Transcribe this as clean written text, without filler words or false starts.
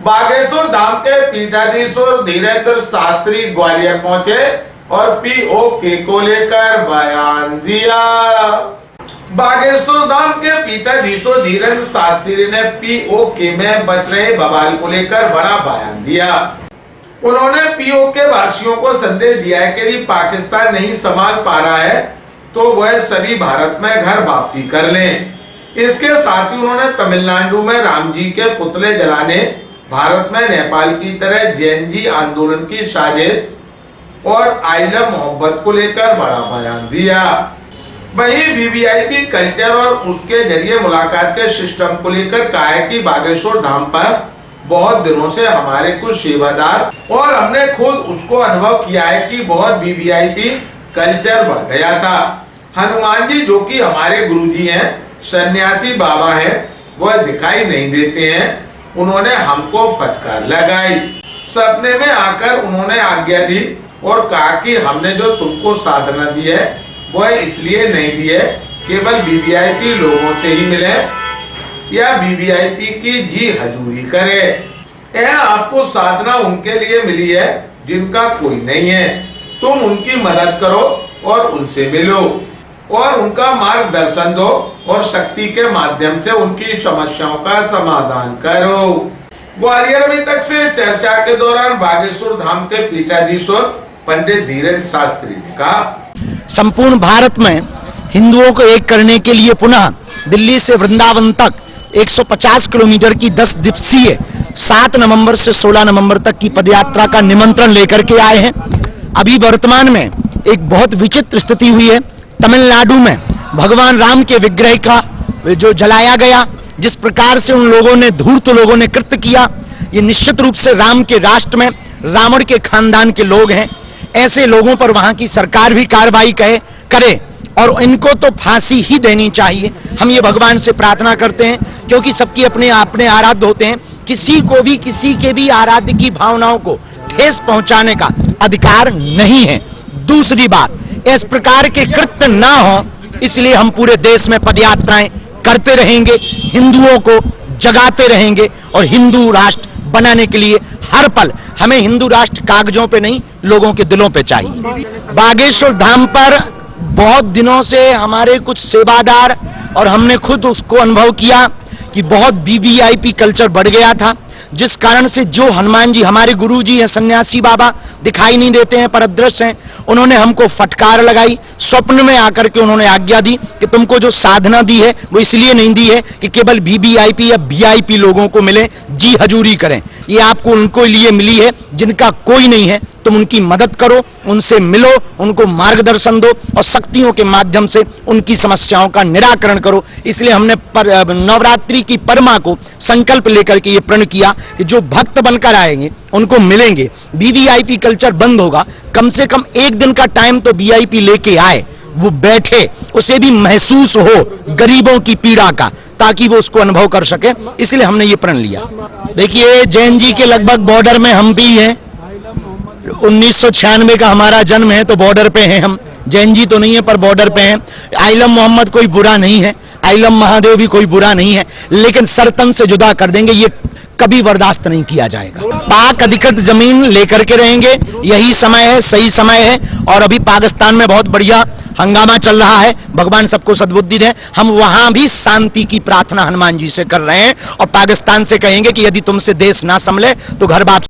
बागेश्वर धाम के पीठाधीश्वर धीरेन्द्र शास्त्री ग्वालियर पहुंचे और पीओके को लेकर बयान दिया। बागेश्वर धाम के पीठाधीश्वर धीरेन्द्र शास्त्री ने पीओके में बच रहे बवाल को लेकर बड़ा बयान दिया। उन्होंने पीओके वासियों को संदेश दिया है कि यदि पाकिस्तान नहीं संभाल पा रहा है तो वह सभी भारत में घर वापसी कर लें। इसके साथ ही उन्होंने तमिलनाडु में राम जी के पुतले जलाने, भारत में नेपाल की तरह जैन जी आंदोलन की साजिश और आई लव मोहब्बत को लेकर बड़ा बयान दिया। वहीं वीवीआईपी कल्चर और उसके जरिए मुलाकात के सिस्टम को लेकर कहा है कि बागेश्वर धाम पर बहुत दिनों से हमारे कुछ सेवादार और हमने खुद उसको अनुभव किया है कि बहुत वीवीआईपी कल्चर बढ़ गया था। हनुमान जी जो कि हमारे गुरुजी हैं, सन्यासी बाबा हैं, वह दिखाई नहीं देते हैं। उन्होंने हमको फटकार लगाई। सपने में आकर उन्होंने आज्ञा दी और कहा कि हमने जो तुमको साधना दी है वह इसलिए नहीं दी है केवल वीवीआईपी लोगों से ही मिले या वीवीआईपी की जी हजूरी करे। यह आपको साधना उनके लिए मिली है जिनका कोई नहीं है। तुम उनकी मदद करो और उनसे मिलो और उनका मार्गदर्शन दो और शक्ति के माध्यम से उनकी समस्याओं का समाधान करो। ग्वालियर अभी तक से चर्चा के दौरान बागेश्वर धाम के पीठाधीश्वर पंडित धीरेन्द्र शास्त्री ने कहा, संपूर्ण भारत में हिंदुओं को एक करने के लिए पुनः दिल्ली से वृंदावन तक 150 किलोमीटर की 10 दिवसीय 7 नवंबर से 16 नवंबर तक की पदयात्रा का निमंत्रण लेकर के आए हैं। अभी वर्तमान में एक बहुत विचित्र स्थिति हुई है। तमिलनाडु में भगवान राम के विग्रह का जो जलाया गया, जिस प्रकार से उन लोगों ने धूर्त लोगों ने कृत्य किया, ये निश्चित रूप से राम के राष्ट्र में रावण के खानदान के लोग हैं। ऐसे लोगों पर वहां की सरकार भी कार्रवाई करे और इनको तो फांसी ही देनी चाहिए। हम ये भगवान से प्रार्थना करते हैं क्योंकि सबकी अपने अपने आराध्य होते हैं। किसी को भी किसी के भी आराध्य की भावनाओं को ठेस पहुंचाने का अधिकार नहीं है। दूसरी बात, इस प्रकार के कृत्य ना हो इसलिए हम पूरे देश में पदयात्राएं करते रहेंगे, हिंदुओं को जगाते रहेंगे और हिंदू राष्ट्र बनाने के लिए हर पल हमें हिंदू राष्ट्र कागजों पे नहीं लोगों के दिलों पे चाहिए। बागेश्वर धाम पर बहुत दिनों से हमारे कुछ सेवादार और हमने खुद उसको अनुभव किया कि बहुत वीवीआईपी कल्चर बढ़ गया था, जिस कारण से जो हनुमान जी हमारे गुरु जी हैं, सन्यासी बाबा दिखाई नहीं देते हैं, पर अदृश्य हैं, उन्होंने हमको फटकार लगाई। स्वप्न में आकर के उन्होंने आज्ञा दी कि तुमको जो साधना दी है वो इसलिए नहीं दी है कि केवल वीवीआईपी या वीआईपी लोगों को मिले, जी हजूरी करें। ये आपको उनको लिए मिली है जिनका कोई नहीं है। तुम उनकी मदद करो, उनसे मिलो, उनको मार्गदर्शन दो और शक्तियों के माध्यम से उनकी समस्याओं का निराकरण करो। इसलिए हमने नवरात्रि की परमा को संकल्प लेकर के ये प्रण किया कि जो भक्त बनकर आएंगे उनको मिलेंगे। वीवीआईपी कल्चर बंद होगा, कम से कम एक दिन का टाइम तो वीआईपी लेके आए, वो बैठे, उसे भी महसूस हो गरीबों की पीड़ा का, ताकि वो उसको अनुभव कर सके। इसलिए हमने ये प्रण लिया। देखिए, जैन जी के लगभग बॉर्डर में हम भी हैं। 1996 का हमारा जन्म है तो बॉर्डर पे हैं हम। जैन जी तो नहीं है पर बॉर्डर पे हैं। आइलम मोहम्मद कोई बुरा नहीं है, आइलम महादेव भी कोई बुरा नहीं है, लेकिन सरतन से जुदा कर देंगे ये कभी बर्दाश्त नहीं किया जाएगा। पाक अधिकृत जमीन लेकर के रहेंगे, यही समय है, सही समय है। और अभी पाकिस्तान में बहुत बढ़िया हंगामा चल रहा है, भगवान सबको सद्बुद्धि दें। हम वहां भी शांति की प्रार्थना हनुमान जी से कर रहे हैं और पाकिस्तान से कहेंगे कि यदि तुमसे देश ना संभले तो घर वापस